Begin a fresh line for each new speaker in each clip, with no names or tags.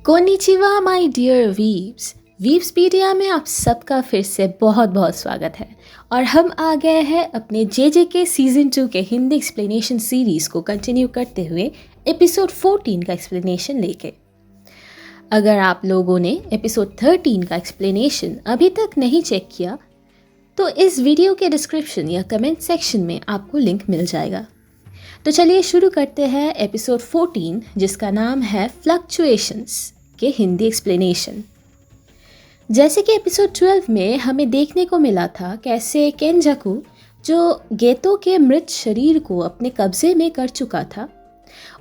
Konnichiwa my dear weaves. Weavespedia में आप सबका फिर से बहुत बहुत स्वागत है और हम आ गए हैं अपने के सीज़न 2 के हिंदी एक्सप्लेनेशन सीरीज़ को कंटिन्यू करते हुए एपिसोड 14 का एक्सप्लेनेशन लेके। अगर आप लोगों ने एपिसोड 13 का एक्सप्लेनेशन अभी तक नहीं चेक किया तो इस वीडियो के डिस्क्रिप्शन या कमेंट सेक्शन में आपको लिंक मिल जाएगा। तो चलिए शुरू करते हैं एपिसोड 14 जिसका नाम है फ्लक्चुएशंस के हिंदी एक्सप्लेनेशन। जैसे कि एपिसोड 12 में हमें देखने को मिला था कैसे केंजाकू जो गेतो के मृत शरीर को अपने कब्जे में कर चुका था,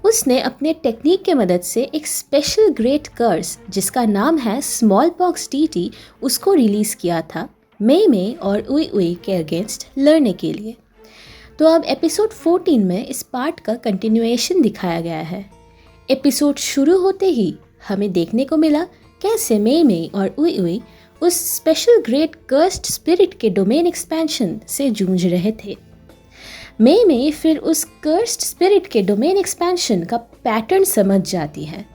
उसने अपने टेक्निक के मदद से एक स्पेशल ग्रेट कर्स जिसका नाम है स्मॉल पॉक्स डीटी उसको रिलीज़ किया था मेई और उई उई के अगेंस्ट लड़ने के लिए। तो अब एपिसोड 14 में इस पार्ट का कंटिन्यूएशन दिखाया गया है। एपिसोड शुरू होते ही हमें देखने को मिला कैसे मेई और उई उई उस स्पेशल ग्रेट कर्स्ड स्पिरिट के डोमेन एक्सपेंशन से जूझ रहे थे। मेई फिर उस कर्स्ड स्पिरिट के डोमेन एक्सपेंशन का पैटर्न समझ जाती है,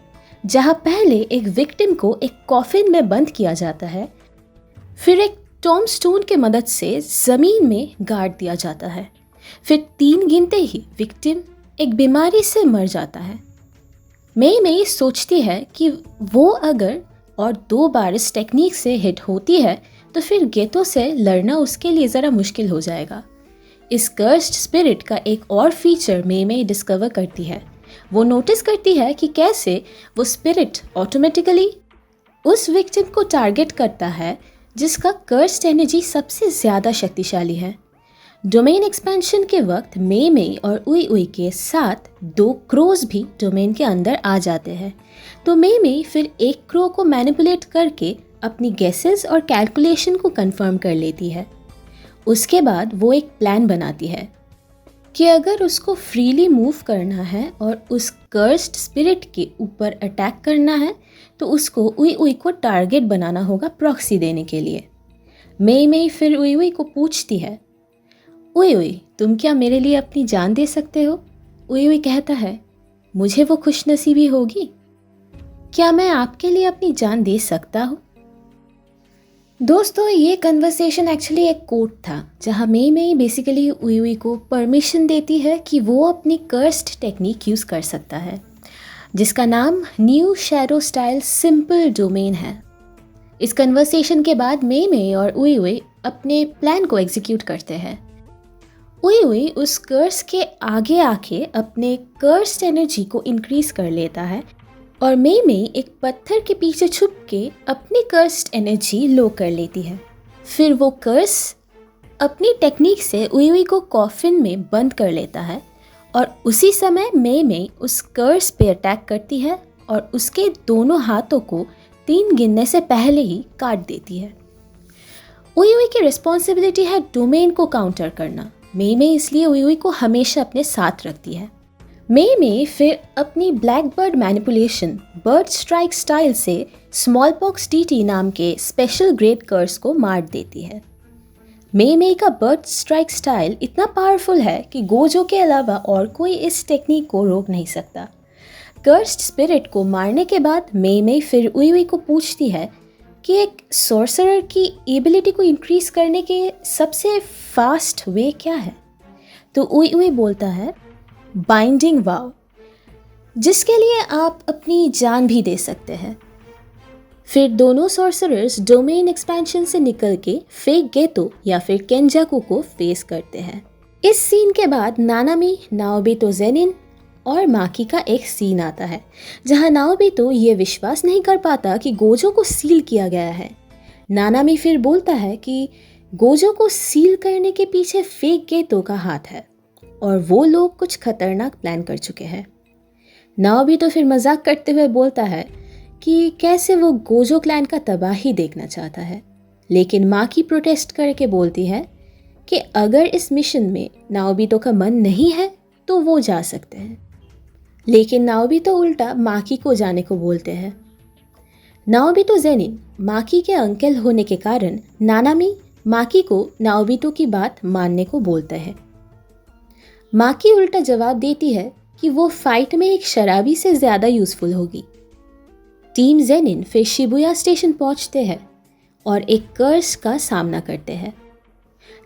जहाँ पहले एक विक्टिम को एक कॉफिन में बंद किया जाता है, फिर एक टॉम स्टोन के मदद से ज़मीन में गाड़ दिया जाता है, फिर 3 गिनते ही विक्टिम एक बीमारी से मर जाता है। मेई सोचती है कि वो अगर और 2 बार इस टेक्निक से हिट होती है तो फिर गेतो से लड़ना उसके लिए ज़रा मुश्किल हो जाएगा। इस कर्स्ड स्पिरिट का एक और फीचर मेई डिस्कवर करती है। वो नोटिस करती है कि कैसे वो स्पिरिट ऑटोमेटिकली उस विक्टिम को टारगेट करता है जिसका कर्स्ड एनर्जी सबसे ज़्यादा शक्तिशाली है। डोमेन एक्सपेंशन के वक्त मेई और उई उई के साथ 2 क्रोज भी डोमेन के अंदर आ जाते हैं। तो मेई फिर एक क्रो को मैनिपुलेट करके अपनी गेसेस और कैलकुलेशन को कंफर्म कर लेती है। उसके बाद वो एक प्लान बनाती है कि अगर उसको फ्रीली मूव करना है और उस कर्स्ड स्पिरिट के ऊपर अटैक करना है तो उसको उई उई को टारगेट बनाना होगा प्रॉक्सी देने के लिए। मेई फिर उई उई को पूछती है, उई उई तुम क्या मेरे लिए अपनी जान दे सकते हो? उई उई कहता है, मुझे वो खुशनसीबी होगी? क्या मैं आपके लिए अपनी जान दे सकता हूँ? दोस्तों, ये कन्वर्सेशन एक्चुअली एक कोट था जहाँ मेई बेसिकली उई उई को परमिशन देती है कि वो अपनी कर्स्ड टेक्निक यूज़ कर सकता है जिसका नाम new shadow style simple domain है। इस कन्वर्सेशन के बाद मेई और उई उई अपने प्लान को एग्जीक्यूट करते हैं। उई उई उस कर्स के आगे आके अपने कर्स्ड एनर्जी को इंक्रीज कर लेता है और मेई एक पत्थर के पीछे छुप के अपनी कर्स्ड एनर्जी लो कर लेती है। फिर वो कर्स अपनी टेक्निक से उई उई को कॉफिन में बंद कर लेता है और उसी समय मेई उस कर्स पे अटैक करती है और उसके दोनों हाथों को 3 गिनने से पहले ही काट देती है। उई उई की रिस्पॉन्सिबिलिटी है डोमेन को काउंटर करना। मेई इसलिए उई उई को हमेशा अपने साथ रखती है। मेई फिर अपनी black bird manipulation bird strike style से स्मॉल पॉक्स डीटी नाम के स्पेशल ग्रेट कर्स को मार देती है। मेई का बर्ड स्ट्राइक स्टाइल इतना पावरफुल है कि गोजो के अलावा और कोई इस टेक्निक को रोक नहीं सकता। कर्स्ड स्पिरिट को मारने के बाद मेई फिर उई उई को पूछती है कि एक सॉर्सरर की एबिलिटी को इंक्रीज करने के सबसे फास्ट वे क्या है। तो उई उई बोलता है, बाइंडिंग वाव, जिसके लिए आप अपनी जान भी दे सकते हैं। फिर दोनों सॉर्सरर्स डोमेन एक्सपेंशन से निकल के फेक गेतो या फिर केंजाकू को फेस करते हैं। इस सीन के बाद नानामी, नाओबितो जेनिन और माकी का एक सीन आता है जहां नाओबितो ये विश्वास नहीं कर पाता कि गोजो को सील किया गया है। नानामी फिर बोलता है कि गोजो को सील करने के पीछे फेक गेतो का हाथ है और वो लोग कुछ खतरनाक प्लान कर चुके हैं। नाओबितो फिर मजाक करते हुए बोलता है कि कैसे वो गोजो क्लैन का तबाही देखना चाहता है, लेकिन माकी प्रोटेस्ट करके बोलती है कि अगर इस मिशन में नाओबितो का मन नहीं है तो वो जा सकते हैं। लेकिन नाओबितो उल्टा माकी को जाने को बोलते हैं। नाओबितो जेनिन माकी के अंकल होने के कारण नानामी माकी को नाओबितो की बात मानने को बोलता है। माकी उल्टा जवाब देती है कि वो फाइट में एक शराबी से ज़्यादा यूज़फुल होगी। टीम जेनिन फिर शिबुया स्टेशन पहुंचते हैं और एक कर्स का सामना करते हैं।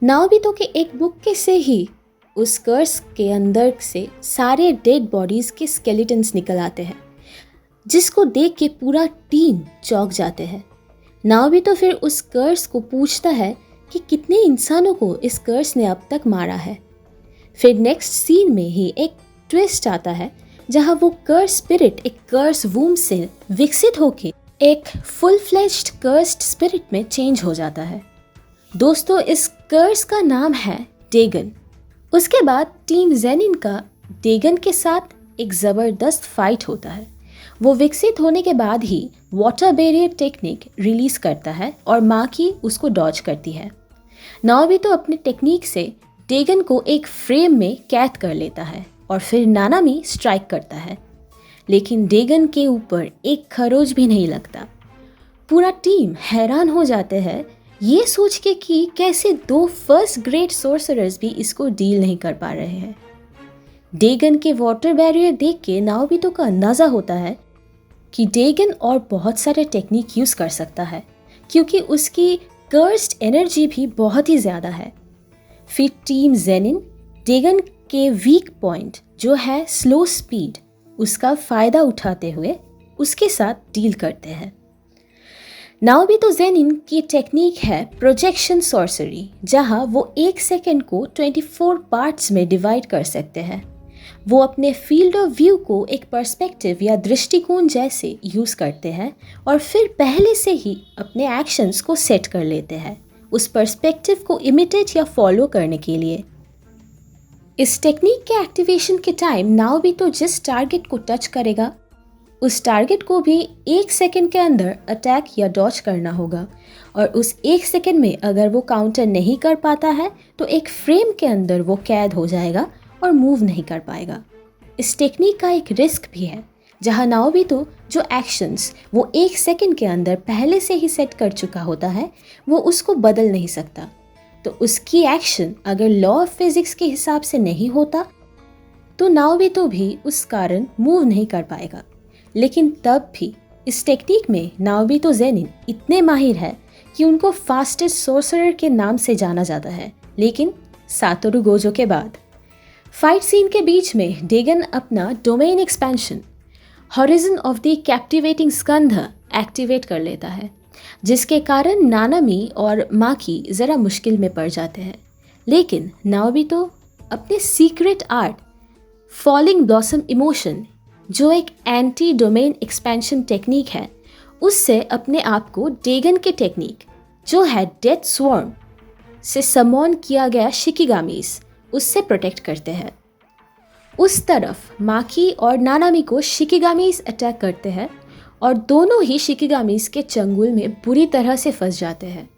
नाओबितो के एक बुक के से ही उस कर्स के अंदर से सारे डेड बॉडीज के स्केलेटन्स निकल आते हैं, जिसको देख के पूरा टीम चौंक जाते हैं। नाओबितो फिर उस कर्स को पूछता है कि कितने इंसानों को इस कर्स ने अब तक मारा है। फिर नेक्स्ट सीन में ही एक ट्विस्ट आता है, जहां वो कर्स स्पिरिट एक कर्स वूम से विकसित होके एक फुल फ्लेज्ड कर्स्ड स्पिरिट में चेंज हो जाता है। दोस्तों, इस कर्स का नाम है डेगन। उसके बाद टीम जेनिन का डेगन के साथ एक ज़बरदस्त फाइट होता है। वो विकसित होने के बाद ही वाटर बैरियर टेक्निक रिलीज करता है और माकी उसको डॉज करती है। नाओबितो अपने टेक्निक से डेगन को एक फ्रेम में कैद कर लेता है और फिर नानामी स्ट्राइक करता है, लेकिन डेगन के ऊपर एक खरोच भी नहीं लगता। पूरा टीम हैरान हो जाते हैं ये सोच के कि कैसे दो फर्स्ट ग्रेड सोर्सरर्स भी इसको डील नहीं कर पा रहे हैं। डेगन के वाटर बैरियर देख के नाओबितो का अंदाज़ा होता है कि डेगन और बहुत सारे टेक्निक यूज़ कर सकता है, क्योंकि उसकी कर्स्ड एनर्जी भी बहुत ही ज़्यादा है। फिर टीम जेनिन डेगन के वीक पॉइंट जो है स्लो स्पीड, उसका फ़ायदा उठाते हुए उसके साथ डील करते हैं। नाओबितो जेनिन की टेक्निक है प्रोजेक्शन सॉर्सरी, जहां वो 1 सेकेंड को 24 पार्ट्स में डिवाइड कर सकते हैं। वो अपने फील्ड ऑफ व्यू को एक पर्सपेक्टिव या दृष्टिकोण जैसे यूज़ करते हैं और फिर पहले से ही अपने एक्शंस को सेट कर लेते हैं उस पर्सपेक्टिव को इमिटेट या फॉलो करने के लिए। इस टेक्निक के एक्टिवेशन के टाइम नाओबितो जिस टारगेट को टच करेगा उस टारगेट को भी 1 सेकेंड के अंदर अटैक या डॉज करना होगा, और उस 1 सेकेंड में अगर वो काउंटर नहीं कर पाता है तो एक फ्रेम के अंदर वो कैद हो जाएगा और मूव नहीं कर पाएगा। इस टेक्निक का एक रिस्क भी है, जहां नाओबितो जो एक्शंस वो 1 सेकेंड के अंदर पहले से ही सेट कर चुका होता है वो उसको बदल नहीं सकता, तो उसकी एक्शन अगर लॉ ऑफ फिजिक्स के हिसाब से नहीं होता तो नाओबितो भी उस कारण मूव नहीं कर पाएगा। लेकिन तब भी इस टेक्निक में नाओबितो जेनिन इतने माहिर है कि उनको फास्टेस्ट सोर्सरर के नाम से जाना जाता है, लेकिन सातोरु गोजो के बाद। फाइट सीन के बीच में डेगन अपना domain expansion horizon of the captivating स्कंध एक्टिवेट कर लेता है, जिसके कारण नानामी और माकी ज़रा मुश्किल में पड़ जाते हैं। लेकिन नाओबितो अपने secret art falling blossom emotion, जो एक एंटी डोमेन एक्सपेंशन टेक्निक है, उससे अपने आप को डेगन के टेक्निक जो है डेथ स्वॉर्म से समॉन किया गया शिकिगामीज उससे प्रोटेक्ट करते हैं। उस तरफ माकी और नानामी को शिकिगामीज अटैक करते हैं और दोनों ही शिकिगामीज के चंगुल में बुरी तरह से फंस जाते हैं।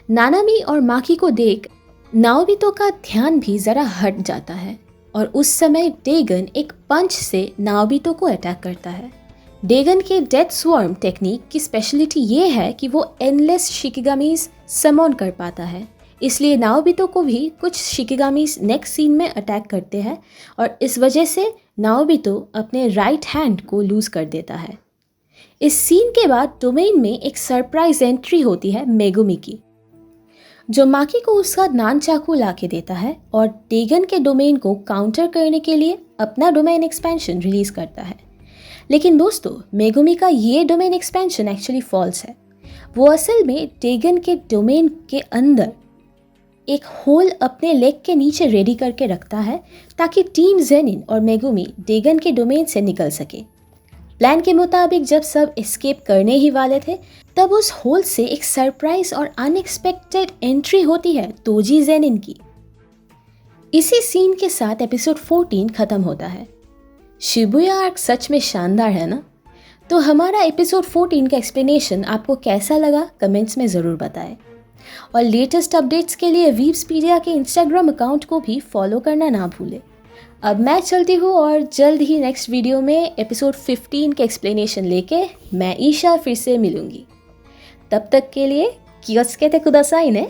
नानामी और माकी को देख नाओबितो का ध्यान भी ज़रा हट जाता है और उस समय डेगन एक पंच से नाओबितो को अटैक करता है। डेगन के डेथ स्वॉर्म टेक्निक की स्पेशलिटी ये है कि वो एंडलेस शिकिगामीज समॉन कर पाता है, इसलिए नाओबितो को भी कुछ शिकिगामीज नेक्स्ट सीन में अटैक करते हैं और इस वजह से नाओबितो अपने राइट हैंड को लूज़ कर देता है। इस सीन के बाद डोमेन में एक सरप्राइज एंट्री होती है मेगुमी की, जो माकी को उसका नान चाकू ला के देता है और डेगन के डोमेन को काउंटर करने के लिए अपना डोमेन एक्सपेंशन रिलीज करता है। लेकिन दोस्तों, मेगुमी का ये डोमेन एक्सपेंशन एक्चुअली फॉल्स है। वो असल में डेगन के डोमेन के अंदर एक होल अपने लेग के नीचे रेडी करके रखता है ताकि टीम जेनिन और मेगुमी डेगन के डोमेन से निकल सके। प्लान के मुताबिक जब सब एस्केप करने ही वाले थे, तब उस होल से एक सरप्राइज और अनएक्सपेक्टेड एंट्री होती है तोजी जेनिन की। इसी सीन के साथ एपिसोड 14 खत्म होता है। शिबुया आर्क सच में शानदार है ना? तो हमारा एपिसोड 14 का एक्सप्लेनेशन आपको कैसा लगा कमेंट्स में ज़रूर बताएं, और लेटेस्ट अपडेट्स के लिए वीव्सपीडिया के इंस्टाग्राम अकाउंट को भी फॉलो करना ना भूलें। अब मैं चलती हूँ और जल्द ही नेक्स्ट वीडियो में एपिसोड 15 के एक्सप्लेनेशन लेके मैं ईशा फिर से मिलूंगी। तब तक के लिए कियोस्केते कुदासाई ने।